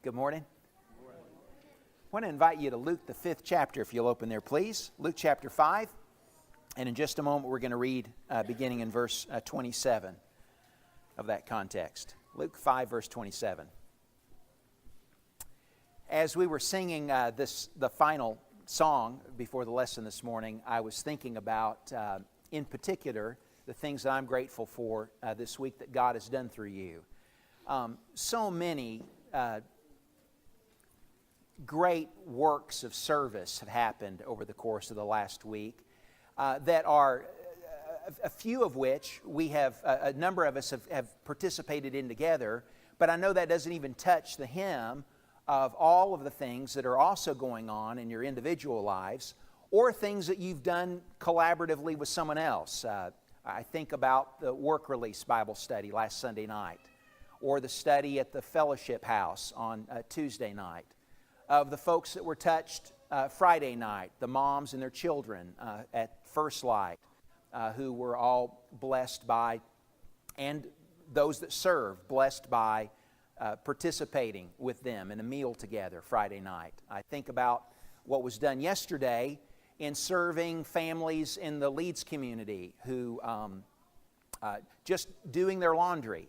Good morning. I want to invite you to Luke, the 5th chapter, if you'll open there, please. Luke chapter 5. And in just a moment, we're going to read beginning in verse 27 of that context. Luke 5, verse 27. As we were singing the final song before the lesson this morning, I was thinking about, in particular, the things that I'm grateful for this week that God has done through you. So many great works of service have happened over the course of the last week that are, a few of which we have, a number of us have participated in together, but I know that doesn't even touch the hem of all of the things that are also going on in your individual lives or things that you've done collaboratively with someone else. I think about the Work Release Bible study last Sunday night, or the study at the Fellowship House on Tuesday night, of the folks that were touched Friday night, the moms and their children at First Light, who were all blessed by, and those that serve, blessed by participating with them in a meal together Friday night. I think about what was done yesterday in serving families in the Leeds community who just doing their laundry,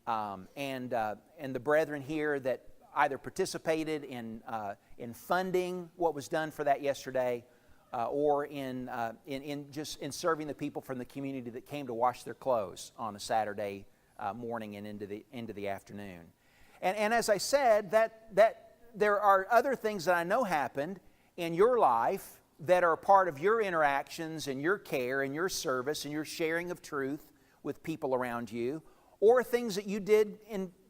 and the brethren here that either participated in funding what was done for that yesterday, or in serving the people from the community that came to wash their clothes on a Saturday morning and into the afternoon. And as I said, that there are other things that I know happened in your life that are part of your interactions and your care and your service and your sharing of truth with people around you, or things that you did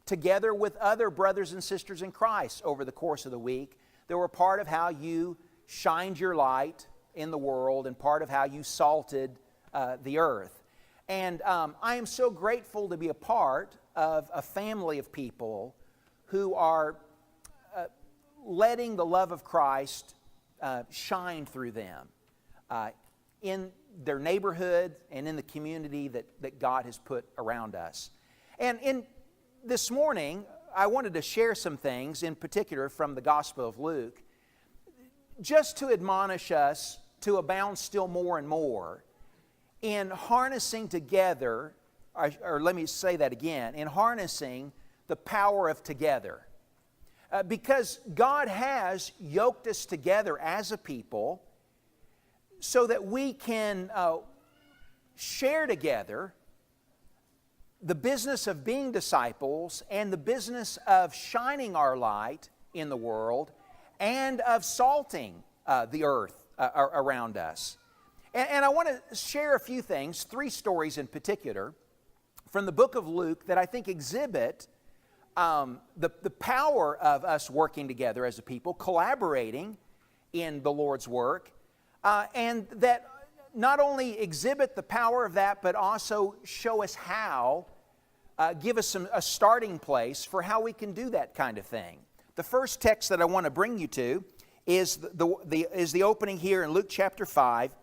together with other brothers and sisters in Christ over the course of the week that were part of how you shined your light in the world and part of how you salted the earth. And I am so grateful to be a part of a family of people who are letting the love of Christ shine through them in their neighborhood and in the community that God has put around us. And this morning, I wanted to share some things, in particular from the Gospel of Luke, just to admonish us to abound still more and more in harnessing together, or let me say that again, in harnessing the power of together. Because God has yoked us together as a people so that we can share together the business of being disciples and the business of shining our light in the world and of salting the earth around us. And I want to share a few things, 3 stories in particular, from the book of Luke that I think exhibit the power of us working together as a people, collaborating in the Lord's work, and that not only exhibit the power of that, but also show us how, give us a starting place for how we can do that kind of thing. The first text that I want to bring you to is the opening here in Luke chapter 5,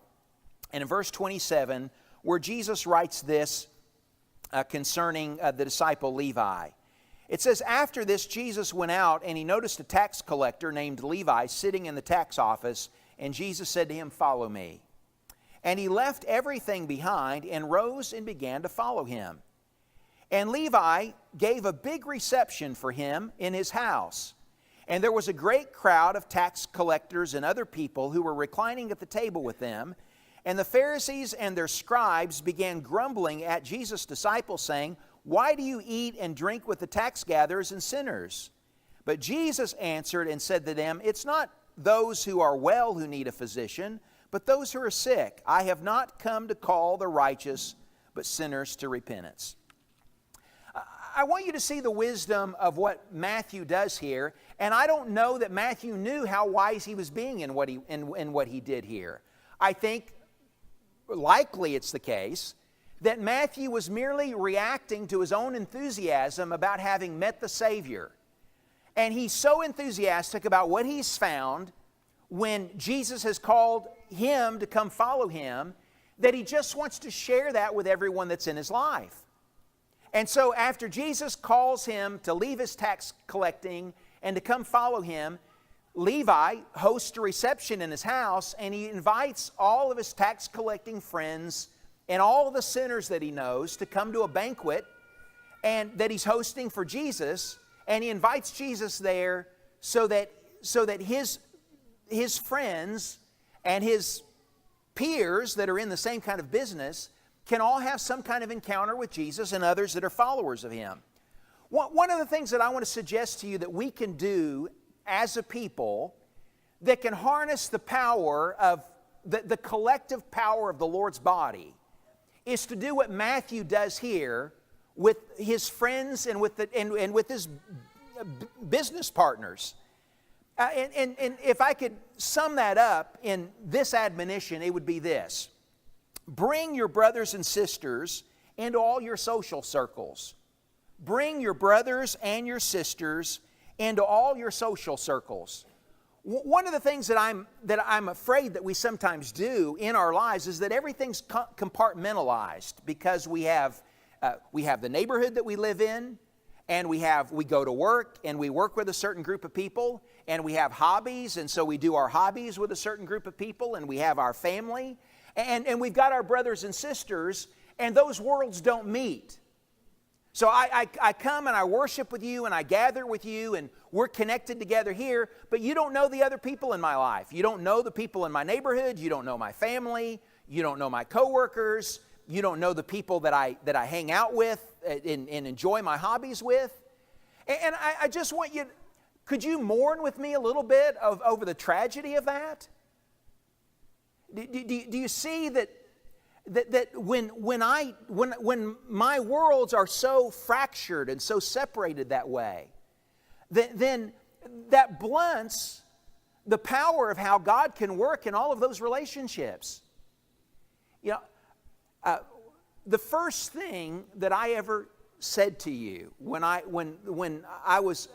and in verse 27, where Jesus writes this concerning the disciple Levi. It says, "After this, Jesus went out, and he noticed a tax collector named Levi sitting in the tax office, and Jesus said to him, 'Follow me.' And he left everything behind and rose and began to follow him. And Levi gave a big reception for him in his house. And there was a great crowd of tax collectors and other people who were reclining at the table with them. And the Pharisees and their scribes began grumbling at Jesus' disciples, saying, 'Why do you eat and drink with the tax gatherers and sinners?' But Jesus answered and said to them, 'It's not those who are well who need a physician, but those who are sick. I have not come to call the righteous, but sinners to repentance.'" I want you to see the wisdom of what Matthew does here, and I don't know that Matthew knew how wise he was being in what he did here. I think likely it's the case that Matthew was merely reacting to his own enthusiasm about having met the Savior. And he's so enthusiastic about what he's found when Jesus has called him to come follow him that he just wants to share that with everyone that's in his life. And so after Jesus calls him to leave his tax collecting and to come follow him, Levi hosts a reception in his house, and he invites all of his tax-collecting friends and all the sinners that he knows to come to a banquet and that he's hosting for Jesus, and he invites Jesus there so that his friends and his peers that are in the same kind of business can all have some kind of encounter with Jesus and others that are followers of him. One of the things that I want to suggest to you that we can do as a people that can harness the power of the collective power of the Lord's body is to do what Matthew does here with his friends and with his business partners. And if I could sum that up in this admonition, it would be this: bring your brothers and sisters into all your social circles. Bring your brothers and your sisters into all your social circles. One of the things that I'm afraid that we sometimes do in our lives is that everything's compartmentalized, because we have the neighborhood that we live in, and we go to work and we work with a certain group of people, and we have hobbies, and so we do our hobbies with a certain group of people, and we have our family, and we've got our brothers and sisters, and those worlds don't meet. So I come and I worship with you and I gather with you and we're connected together here, but you don't know the other people in my life. You don't know the people in my neighborhood. You don't know my family. You don't know my coworkers. You don't know the people that I hang out with and enjoy my hobbies with. And I just want you, could you mourn with me a little bit over the tragedy of that? Do you see that when my worlds are so fractured and so separated that way, then that blunts the power of how God can work in all of those relationships. You know, the first thing that I ever said to you when I was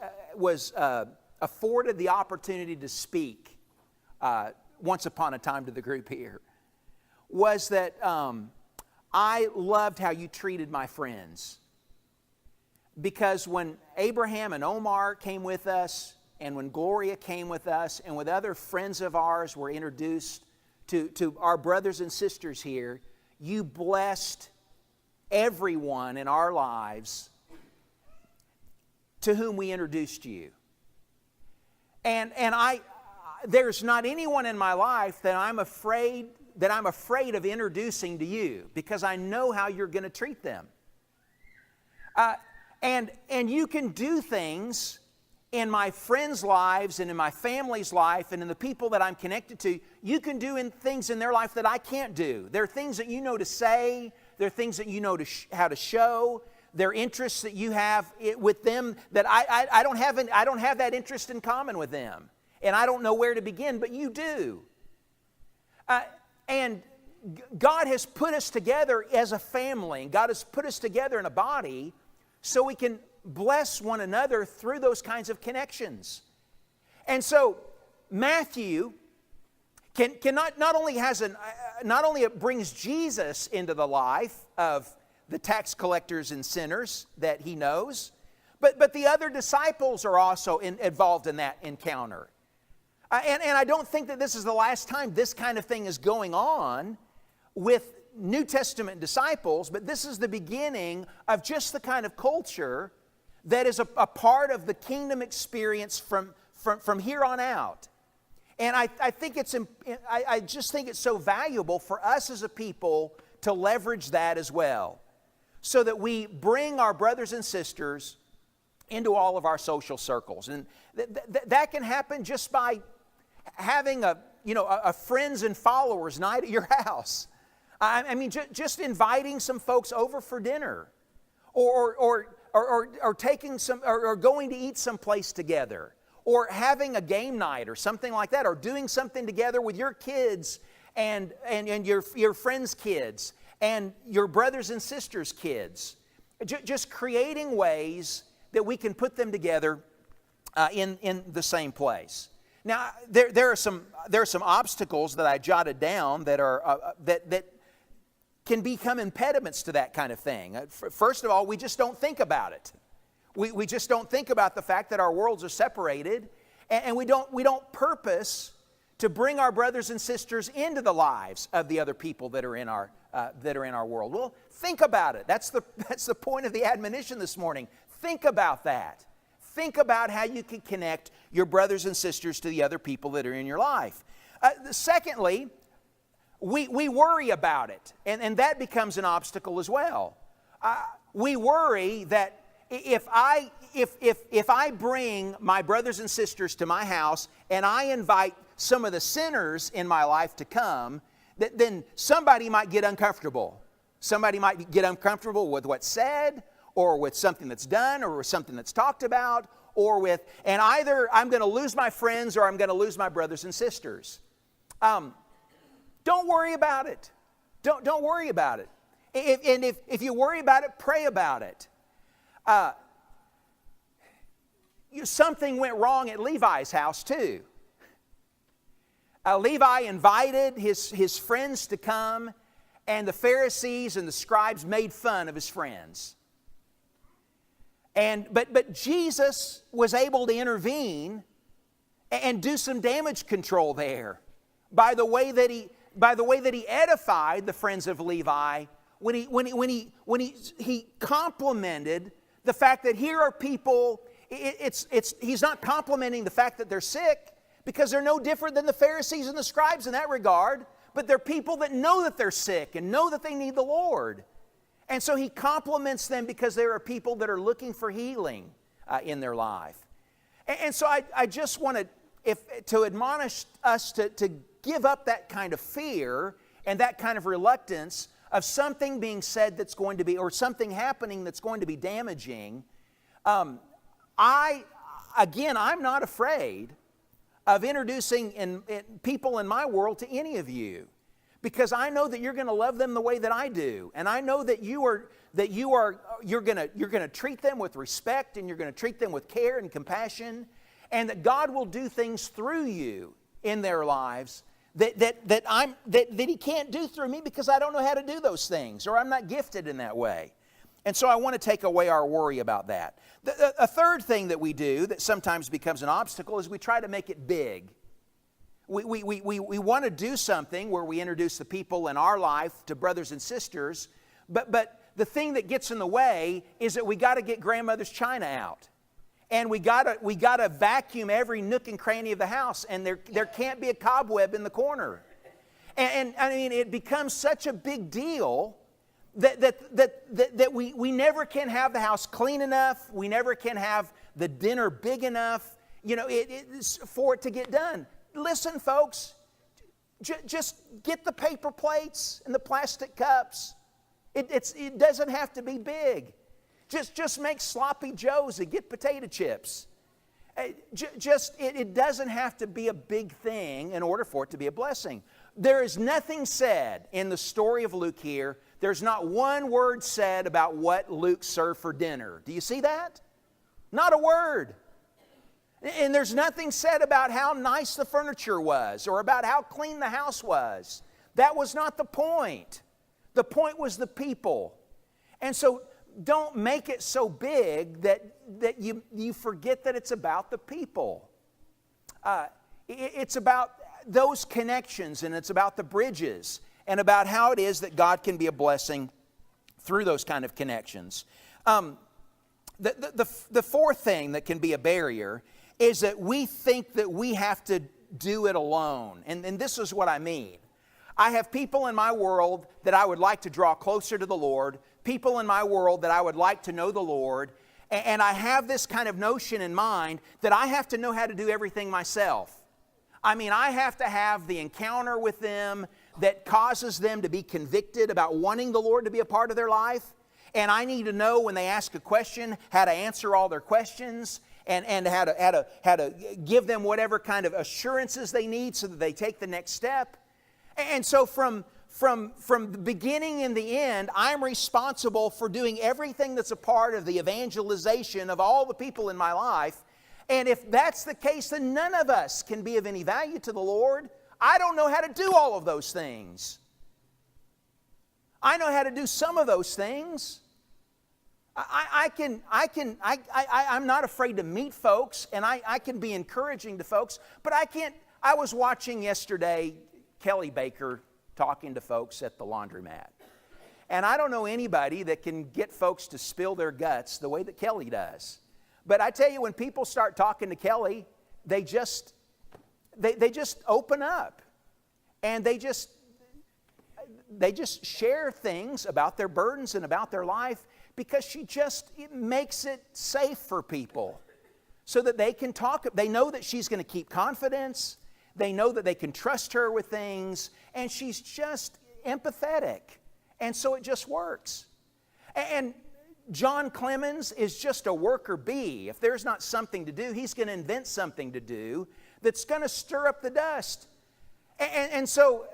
afforded the opportunity to speak once upon a time to the group here was that I loved how you treated my friends. Because when Abraham and Omar came with us, and when Gloria came with us, and with other friends of ours were introduced to our brothers and sisters here, you blessed everyone in our lives to whom we introduced you. And there's not anyone in my life that I'm afraid of introducing to you, because I know how you're going to treat them. And you can do things in my friends' lives and in my family's life and in the people that I'm connected to. You can do things in their life that I can't do. There are things that you know to say. There are things that you know how to show. There are interests that you have with them that I don't have that interest in common with them. And I don't know where to begin, but you do. And God has put us together as a family, and God has put us together in a body so we can bless one another through those kinds of connections. And so Matthew not only it brings Jesus into the life of the tax collectors and sinners that he knows, but the other disciples are also involved in that encounter. And I don't think that this is the last time this kind of thing is going on with New Testament disciples, but this is the beginning of just the kind of culture that is a part of the kingdom experience from here on out. And I just think it's so valuable for us as a people to leverage that as well, so that we bring our brothers and sisters into all of our social circles. And that can happen just by having a friends and followers night at your house. I mean, just inviting some folks over for dinner, or taking or going to eat someplace together, or having a game night or something like that, or doing something together with your kids and your friends' kids and your brothers and sisters' kids. Just creating ways that we can put them together in the same place. Now, there are some obstacles that I jotted down that are that can become impediments to that kind of thing. First of all, we just don't think about it. We just don't think about the fact that our worlds are separated, and we don't purpose to bring our brothers and sisters into the lives of the other people that are in our world. Well, think about it. That's the point of the admonition this morning. Think about that. Think about how you can connect your brothers and sisters to the other people that are in your life. Secondly, we worry about it, and that becomes an obstacle as well. We worry that if I bring my brothers and sisters to my house and I invite some of the sinners in my life to come, then somebody might get uncomfortable. Somebody might get uncomfortable with what's said, or with something that's done, or with something that's talked about, and either I'm going to lose my friends or I'm going to lose my brothers and sisters. Don't worry about it. Don't worry about it. If you worry about it, pray about it. Something went wrong at Levi's house too. Levi invited his friends to come, and the Pharisees and the scribes made fun of his friends. But Jesus was able to intervene and do some damage control there by the way that he edified the friends of Levi when he complimented the fact that here are people. He's not complimenting the fact that they're sick, because they're no different than the Pharisees and the scribes in that regard, but they're people that know that they're sick and know that they need the Lord. And so he compliments them because there are people that are looking for healing in their life. And so I just want to admonish us to give up that kind of fear and that kind of reluctance of something being said that's going to be, or something happening that's going to be damaging. I'm not afraid of introducing people in my world to any of you, because I know that you're going to love them the way that I do, and I know that you're going to treat them with respect, and you're going to treat them with care and compassion, and that God will do things through you in their lives that He can't do through me, because I don't know how to do those things, or I'm not gifted in that way. And so I want to take away our worry about that. A third thing that we do that sometimes becomes an obstacle is we try to make it big. We want to do something where we introduce the people in our life to brothers and sisters, but the thing that gets in the way is that we got to get grandmother's china out. And we got to vacuum every nook and cranny of the house, and there can't be a cobweb in the corner. And I mean, it becomes such a big deal that we never can have the house clean enough. We never can have the dinner big enough, for it to get done. Listen, folks, just get the paper plates and the plastic cups. It doesn't have to be big. Just make sloppy joes and get potato chips. It doesn't have to be a big thing in order for it to be a blessing. There is nothing said in the story of Luke here. There's not one word said about what Luke served for dinner. Do you see that? Not a word. And there's nothing said about how nice the furniture was or about how clean the house was. That was not the point. The point was the people. And so don't make it so big that you forget that it's about the people. It's about those connections, and it's about the bridges, and about how it is that God can be a blessing through those kind of connections. The fourth thing that can be a barrier is that we think that we have to do it alone. And this is what I mean. I have people in my world that I would like to draw closer to the Lord, people in my world that I would like to know the Lord, and I have this kind of notion in mind that I have to know how to do everything myself. I mean, I have to have the encounter with them that causes them to be convicted about wanting the Lord to be a part of their life. And I need to know when they ask a question how to answer all their questions, and how to give them whatever kind of assurances they need so that they take the next step. And so from the beginning and the end, I'm responsible for doing everything that's a part of the evangelization of all the people in my life. And if that's the case, then none of us can be of any value to the Lord. I don't know how to do all of those things. I know how to do some of those things. I'm not afraid to meet folks, and I can be encouraging to folks, but I was watching yesterday Kelly Baker talking to folks at the laundromat. And I don't know anybody that can get folks to spill their guts the way that Kelly does. But I tell you, when people start talking to Kelly, they just open up. And they just share things about their burdens and about their life, because it makes it safe for people so that they can talk. They know that she's going to keep confidence. They know that they can trust her with things, and she's just empathetic. And so it just works. And John Clemens is just a worker bee. If there's not something to do, he's going to invent something to do that's going to stir up the dust. And so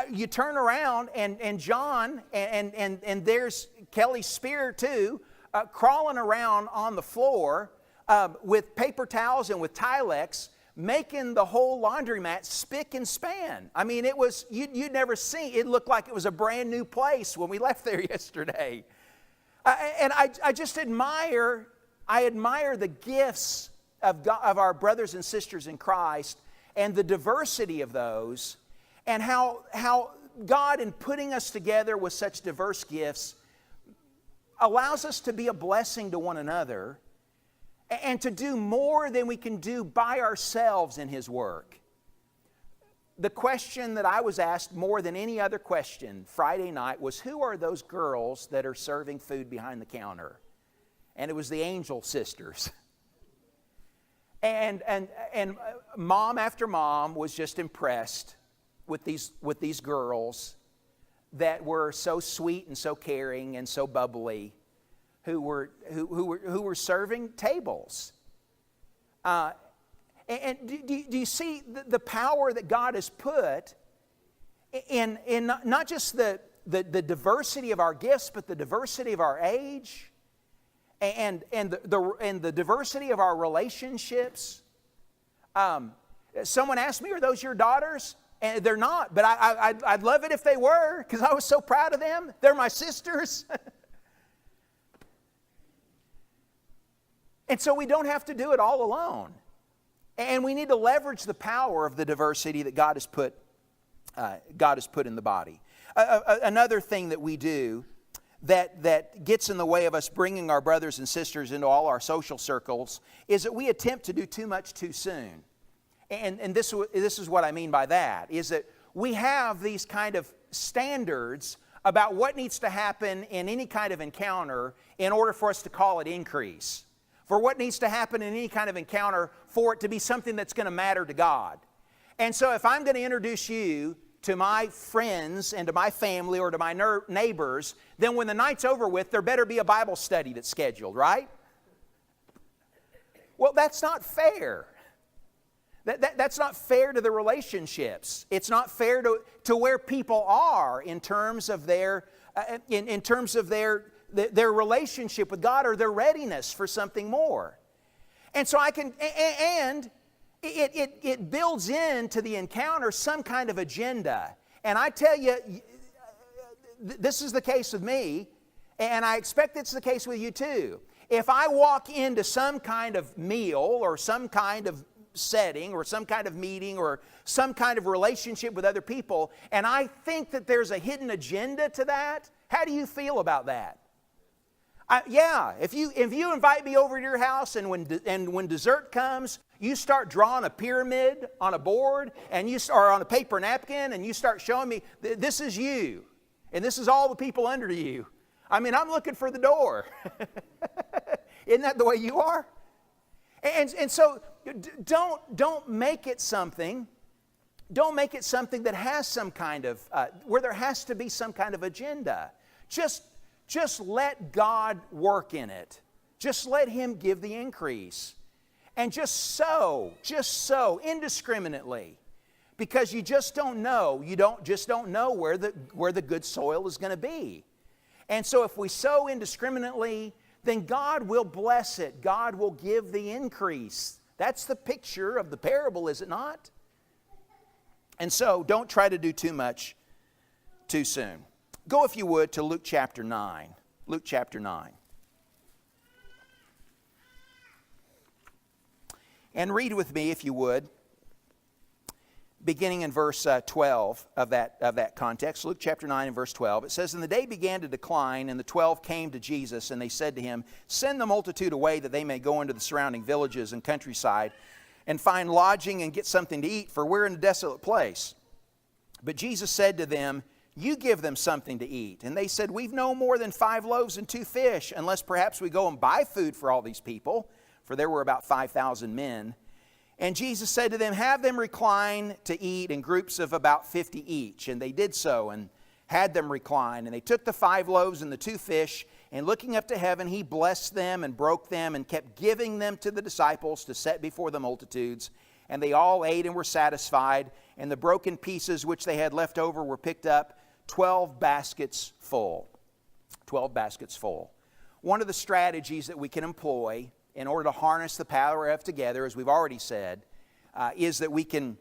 you turn around, and John, and there's Kelly Spear too, crawling around on the floor with paper towels and with Tilex, making the whole laundromat spick and span. I mean, it was, you'd never seen, it looked like it was a brand new place when we left there yesterday. And I just admire the gifts of our brothers and sisters in Christ, and the diversity of those, and how God, in putting us together with such diverse gifts, allows us to be a blessing to one another, and to do more than we can do by ourselves in His work. The question that I was asked more than any other question Friday night was, who are those girls that are serving food behind the counter? And it was the Angel Sisters. And mom after mom was just impressed with these girls that were so sweet and so caring and so bubbly, who were serving tables. And do you see the power that God has put in not just the diversity of our gifts, but the diversity of our age, and the diversity of our relationships? Someone asked me, "Are those your daughters?" And they're not, but I'd love it if they were, because I was so proud of them. They're my sisters. And so we don't have to do it all alone. And we need to leverage the power of the diversity that God has put in the body. Another thing that we do that gets in the way of us bringing our brothers and sisters into all our social circles is that we attempt to do too much too soon. And this is what I mean by that, is that we have these kind of standards about what needs to happen in any kind of encounter in order for us to call it increase. For what needs to happen in any kind of encounter for it to be something that's going to matter to God. And so if I'm going to introduce you to my friends and to my family or to my neighbors, then when the night's over with, there better be a Bible study that's scheduled, right? Well, that's not fair. That's not fair to the relationships. It's not fair to where people are in terms of their their relationship with God, or their readiness for something more. And so it builds into the encounter some kind of agenda. And I tell you, this is the case with me, and I expect it's the case with you too. If I walk into some kind of meal or some kind of setting or some kind of meeting or some kind of relationship with other people, and I think that there's a hidden agenda to that, how do you feel about that? If you invite me over to your house, and when dessert comes, you start drawing a pyramid on a board or on a paper napkin, and you start showing me this is you, and this is all the people under you. I mean, I'm looking for the door. Isn't that the way you are? And so don't make it something. Don't make it something that has some kind of where there has to be some kind of agenda. Just let God work in it. Just let Him give the increase. And just sow indiscriminately. Because you just don't know. You don't know where the good soil is going to be. And so if we sow indiscriminately, then God will bless it. God will give the increase. That's the picture of the parable, is it not? And so don't try to do too much too soon. Go, if you would, to Luke chapter 9. Luke chapter 9. And read with me, if you would, beginning in verse 12 of that context. Luke chapter 9 and verse 12. It says, "And the day began to decline, and the 12 came to Jesus, and they said to him, 'Send the multitude away, that they may go into the surrounding villages and countryside, and find lodging and get something to eat, for we're in a desolate place.' But Jesus said to them, 'You give them something to eat.' And they said, 'We've no more than 5 loaves and 2 fish, unless perhaps we go and buy food for all these people.' For there were about 5,000 men. And Jesus said to them, 'Have them recline to eat in groups of about 50 each.' And they did so, and had them recline. And they took the 5 loaves and the 2 fish, and looking up to heaven, he blessed them and broke them, and kept giving them to the disciples to set before the multitudes. And they all ate and were satisfied. And the broken pieces which they had left over were picked up, 12 baskets full." 12 baskets full. One of the strategies that we can employ in order to harness the power of together, as we've already said, is that we can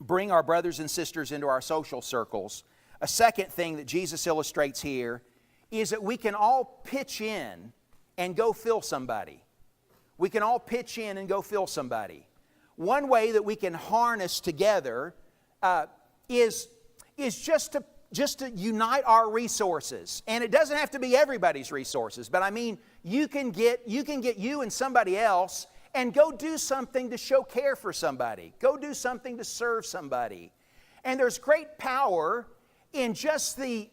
bring our brothers and sisters into our social circles. A second thing that Jesus illustrates here is that we can all pitch in and go fill somebody. We can all pitch in and go fill somebody. One way that we can harness together is just to unite our resources. And it doesn't have to be everybody's resources, but I mean, you can get you and somebody else and go do something to show care for somebody. Go do something to serve somebody. And there's great power in just the,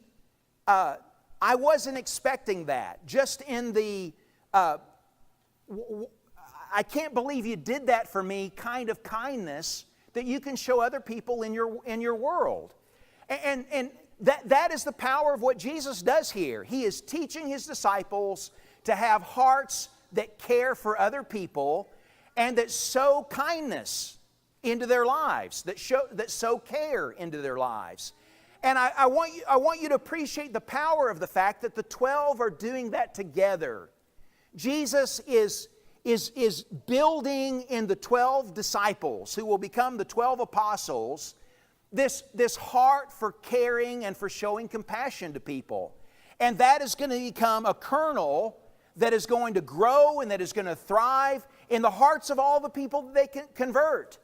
I wasn't expecting that. Just in the, I can't believe you did that for me kind of kindness that you can show other people in your world. And that is the power of what Jesus does here. He is teaching His disciples to have hearts that care for other people and that sow kindness into their lives, that sow care into their lives. And I want you to appreciate the power of the fact that the 12 are doing that together. Jesus is building in the 12 disciples who will become the 12 apostles this heart for caring and for showing compassion to people. And that is going to become a kernel that is going to grow and that is going to thrive in the hearts of all the people that they can convert,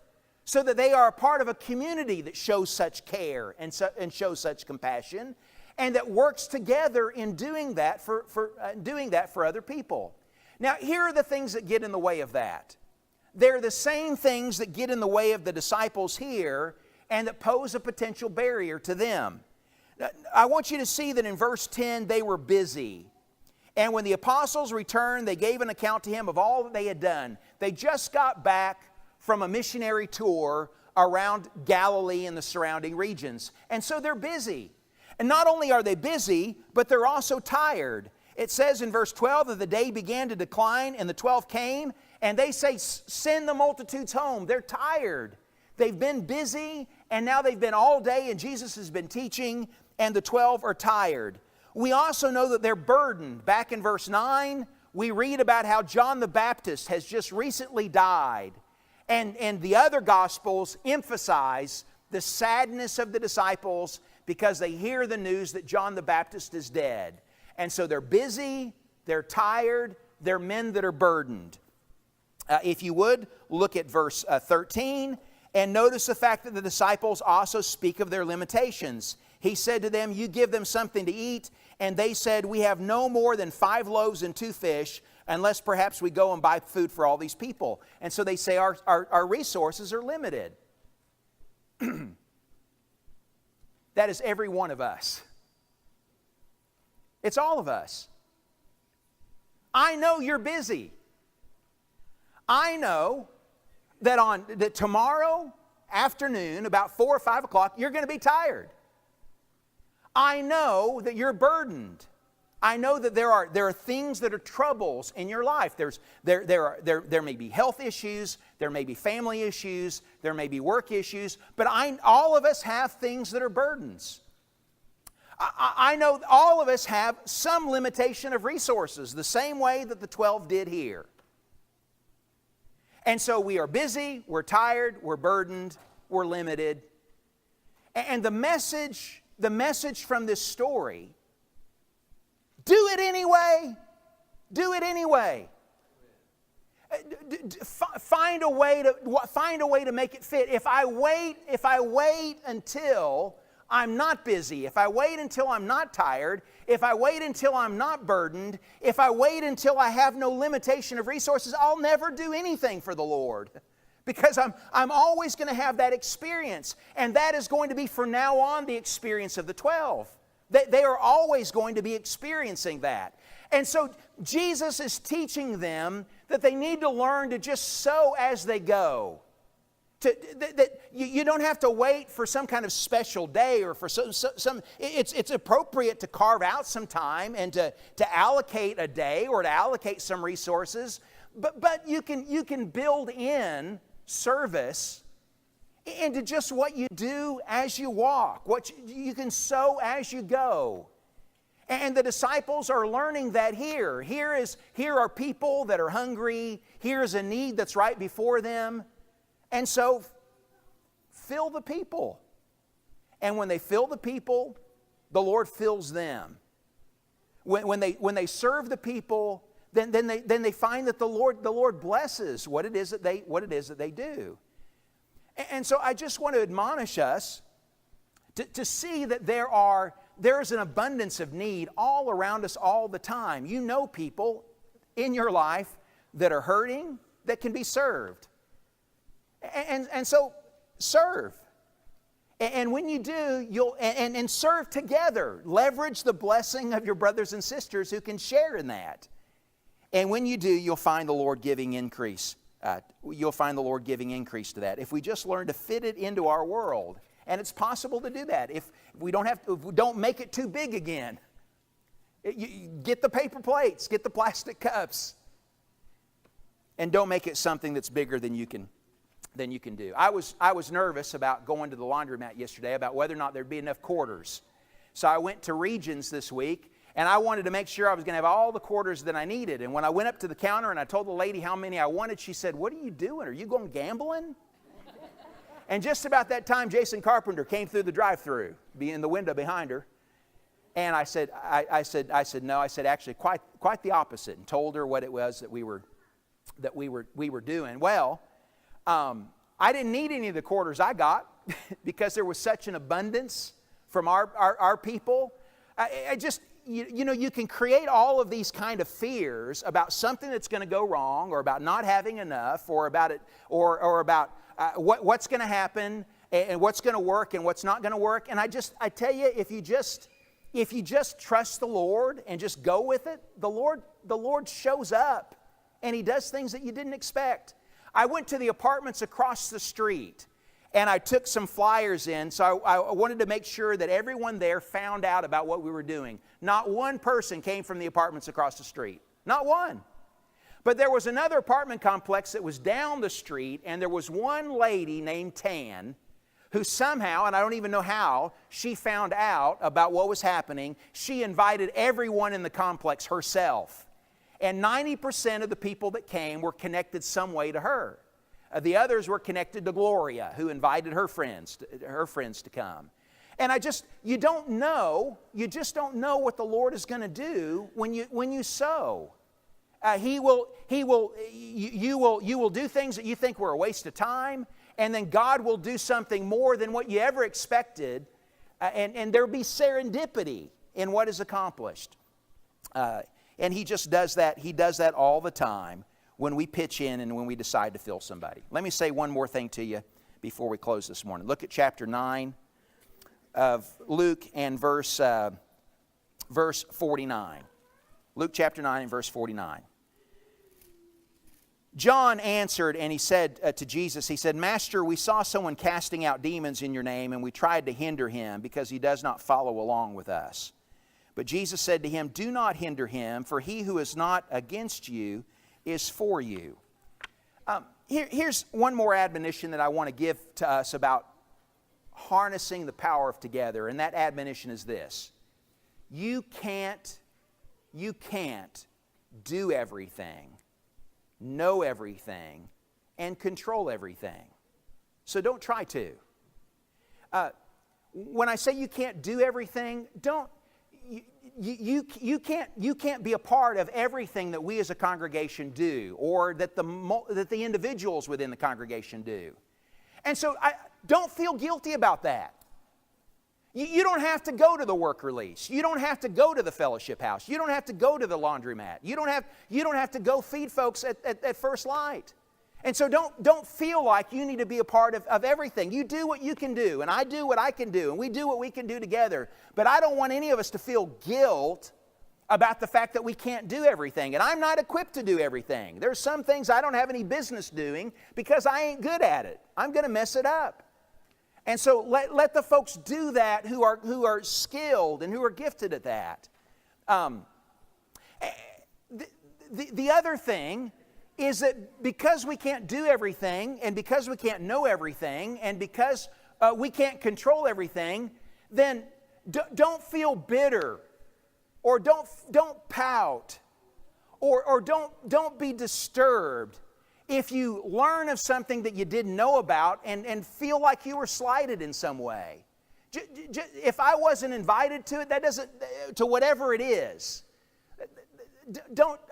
so that they are a part of a community that shows such care and shows such compassion, and that works together in doing that for other people. Now, here are the things that get in the way of that. They're the same things that get in the way of the disciples here and that pose a potential barrier to them. I want you to see that in verse 10, they were busy. And when the apostles returned, they gave an account to him of all that they had done. They just got back from a missionary tour around Galilee and the surrounding regions. And so they're busy. And not only are they busy, but they're also tired. It says in verse 12 that the day began to decline, and the 12 came, and they say, "Send the multitudes home." They're tired. They've been busy, and now they've been all day, and Jesus has been teaching, and the 12 are tired. We also know that they're burdened. Back in verse 9, we read about how John the Baptist has just recently died. And the other Gospels emphasize the sadness of the disciples because they hear the news that John the Baptist is dead. And so they're busy, they're tired, they're men that are burdened. If you would, look at verse 13 and notice the fact that the disciples also speak of their limitations. He said to them, "You give them something to eat." And they said, "We have no more than 5 loaves and 2 fish, unless perhaps we go and buy food for all these people." And so they say our resources are limited. That is every one of us. It's all of us. I know you're busy. I know that tomorrow afternoon, about 4 or 5 o'clock, you're going to be tired. I know that you're burdened. I know that there are things that are troubles in your life. There may be health issues, there may be family issues, there may be work issues, but all of us have things that are burdens. I know all of us have some limitation of resources, the same way that the 12 did here. And so we are busy, we're tired, we're burdened, we're limited. And the message from this story, do it anyway. Do it anyway. Find a way to make it fit. If I wait until I'm not busy, if I wait until I'm not tired, if I wait until I'm not burdened, if I wait until I have no limitation of resources, I'll never do anything for the Lord. Because I'm always going to have that experience. And that is going to be from now on the experience of the 12. They are always going to be experiencing that. And so Jesus is teaching them that they need to learn to just sow as they go. That you don't have to wait for some kind of special day or for some it's appropriate to carve out some time and to allocate a day or to allocate some resources. But you can build in service into just what you do as you walk. What you can sow as you go. And the disciples are learning that here. Here are people that are hungry. Here's a need that's right before them. And so, fill the people. And when they fill the people, the Lord fills them. When they serve the people, then they find that the Lord blesses what it is that they do. And so I just want to admonish us to see that there is an abundance of need all around us all the time. You know people in your life that are hurting that can be served. And so serve. And when you do, you'll serve together. Leverage the blessing of your brothers and sisters who can share in that. And when you do, you'll find the Lord giving increase. You'll find the Lord giving increase to that. If we just learn to fit it into our world. And it's possible to do that. If we don't make it too big again. Get the paper plates, get the plastic cups. And don't make it something that's bigger than you can do. I was nervous about going to the laundromat yesterday about whether or not there'd be enough quarters. So I went to Regions this week, and I wanted to make sure I was going to have all the quarters that I needed. And when I went up to the counter and I told the lady how many I wanted, she said, "What are you doing? Are you going gambling?" And just about that time, Jason Carpenter came through the drive-thru, in the window behind her. And I said, no. I said, actually, quite the opposite, and told her what it was that we were doing. Well, I didn't need any of the quarters I got because there was such an abundance from our people. I just, you can create all of these kind of fears about something that's going to go wrong, or about not having enough, or about it, or about what's going to happen, and what's going to work and what's not going to work. And I tell you, if you just trust the Lord and just go with it, the Lord shows up, and He does things that you didn't expect. I went to the apartments across the street, and I took some flyers in, so I wanted to make sure that everyone there found out about what we were doing. Not one person came from the apartments across the street. Not one. But there was another apartment complex that was down the street, and there was one lady named Tan who somehow, and I don't even know how, she found out about what was happening. She invited everyone in the complex herself. And 90% of the people that came were connected some way to her. The others were connected to Gloria, who invited her friends to come. And you just don't know what the Lord is going to do when you sow. You will do things that you think were a waste of time, and then God will do something more than what you ever expected, and there'll be serendipity in what is accomplished. And He just does that. He does that all the time when we pitch in and when we decide to fill somebody. Let me say one more thing to you before we close this morning. Look at chapter 9 of Luke and verse 49. Luke chapter 9 and verse 49. John answered and he said to Jesus, he said, "Master, we saw someone casting out demons in your name, and we tried to hinder him because he does not follow along with us." But Jesus said to him, "Do not hinder him, for he who is not against you is for you." Here's one more admonition that I want to give to us about harnessing the power of together, and that admonition is this. You can't do everything, know everything, and control everything. So don't try to. When I say you can't do everything, you can't be a part of everything that we as a congregation do, or that the individuals within the congregation do. And so don't feel guilty about that. You don't have to go to the work release. You don't have to go to the fellowship house. You don't have to go to the laundromat. You don't have to go feed folks at First Light. And so don't feel like you need to be a part of everything. You do what you can do, and I do what I can do, and we do what we can do together. But I don't want any of us to feel guilt about the fact that we can't do everything. And I'm not equipped to do everything. There's some things I don't have any business doing because I ain't good at it. I'm going to mess it up. And so let the folks do that who are skilled and who are gifted at that. The other thing is that because we can't do everything, and because we can't know everything, and because we can't control everything, then don't feel bitter, or don't pout, or don't be disturbed if you learn of something that you didn't know about and feel like you were slighted in some way. If I wasn't invited to it, that doesn't, to whatever it is,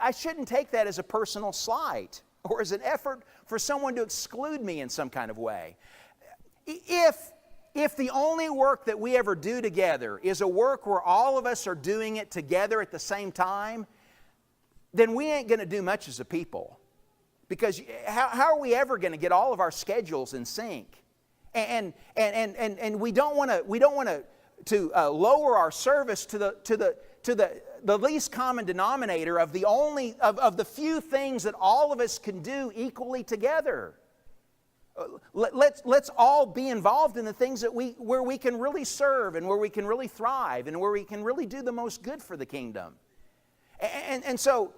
I shouldn't take that as a personal slight or as an effort for someone to exclude me in some kind of way. If the only work that we ever do together is a work where all of us are doing it together at the same time, then we ain't going to do much as a people. Because how are we ever going to get all of our schedules in sync? And we don't want to lower our service to the least common denominator of the few things that all of us can do equally together. Let's all be involved in the things where we can really serve, and where we can really thrive, and where we can really do the most good for the kingdom. And so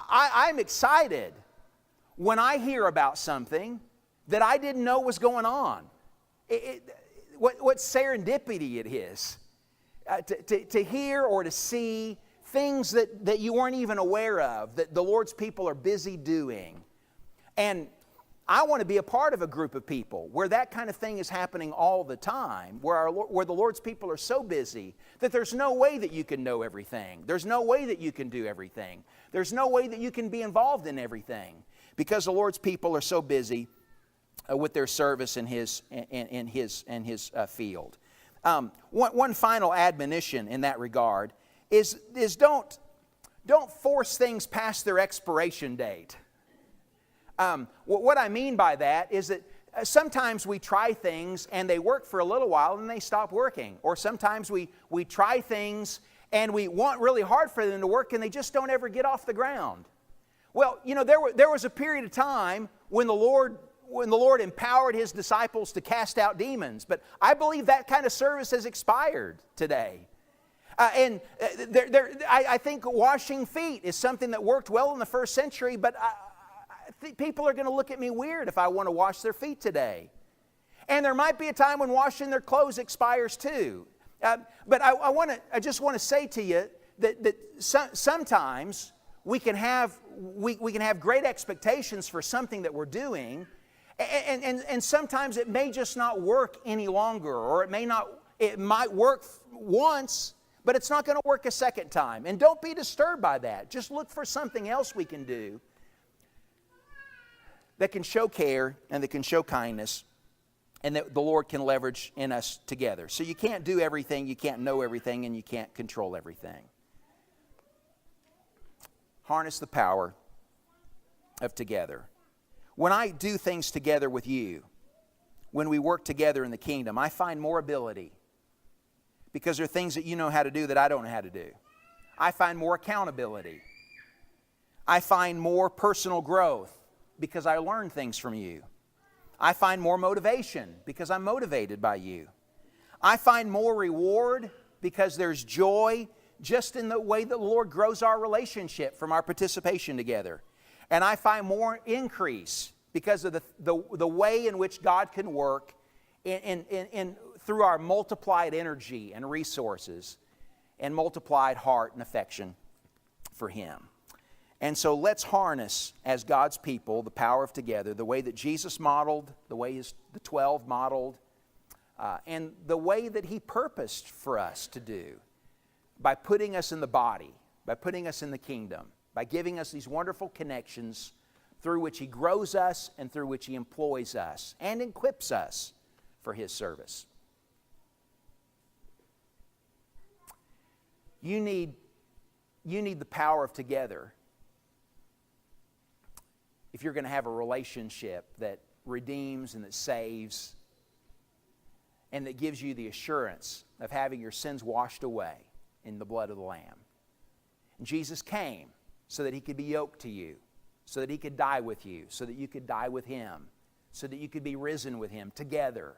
I'm excited when I hear about something that I didn't know was going on. What serendipity it is to hear or to see things that you weren't even aware of, that the Lord's people are busy doing. And I want to be a part of a group of people where that kind of thing is happening all the time, where the Lord's people are so busy that there's no way that you can know everything. There's no way that you can do everything. There's no way that you can be involved in everything, because the Lord's people are so busy with their service in His field. One final admonition in that regard is don't force things past their expiration date. What I mean by that is that sometimes we try things and they work for a little while and they stop working. Or sometimes we try things and we want really hard for them to work and they just don't ever get off the ground. Well, there was a period of time when the Lord empowered His disciples to cast out demons. But I believe that kind of service has expired today. I think washing feet is something that worked well in the first century, but people are going to look at me weird if I want to wash their feet today. And there might be a time when washing their clothes expires too. But I just want to say to you that sometimes we can have great expectations for something that we're doing, and sometimes it may just not work any longer, or it might work once, but it's not going to work a second time. And don't be disturbed by that. Just look for something else we can do that can show care and that can show kindness, and that the Lord can leverage in us together. So you can't do everything, you can't know everything, and you can't control everything. Harness the power of together. When I do things together with you, when we work together in the kingdom, I find more ability, because there are things that you know how to do that I don't know how to do. I find more accountability. I find more personal growth, because I learn things from you. I find more motivation because I'm motivated by you. I find more reward because there's joy just in the way that the Lord grows our relationship from our participation together. And I find more increase because of the way in which God can work through our multiplied energy and resources and multiplied heart and affection for Him. And so let's harness, as God's people, the power of together, the way that Jesus modeled, the way the 12 modeled, and the way that He purposed for us to do by putting us in the body, by putting us in the kingdom, by giving us these wonderful connections through which He grows us and through which He employs us and equips us for His service. You need the power of together if you're going to have a relationship that redeems and that saves and that gives you the assurance of having your sins washed away in the blood of the Lamb. And Jesus came so that He could be yoked to you, so that He could die with you, so that you could die with Him, so that you could be risen with Him together,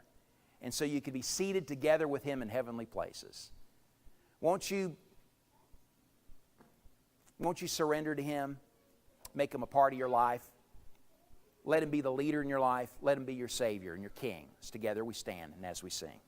and so you could be seated together with Him in heavenly places. Won't you surrender to Him? Make Him a part of your life. Let Him be the leader in your life. Let Him be your Savior and your King. As together we stand and as we sing.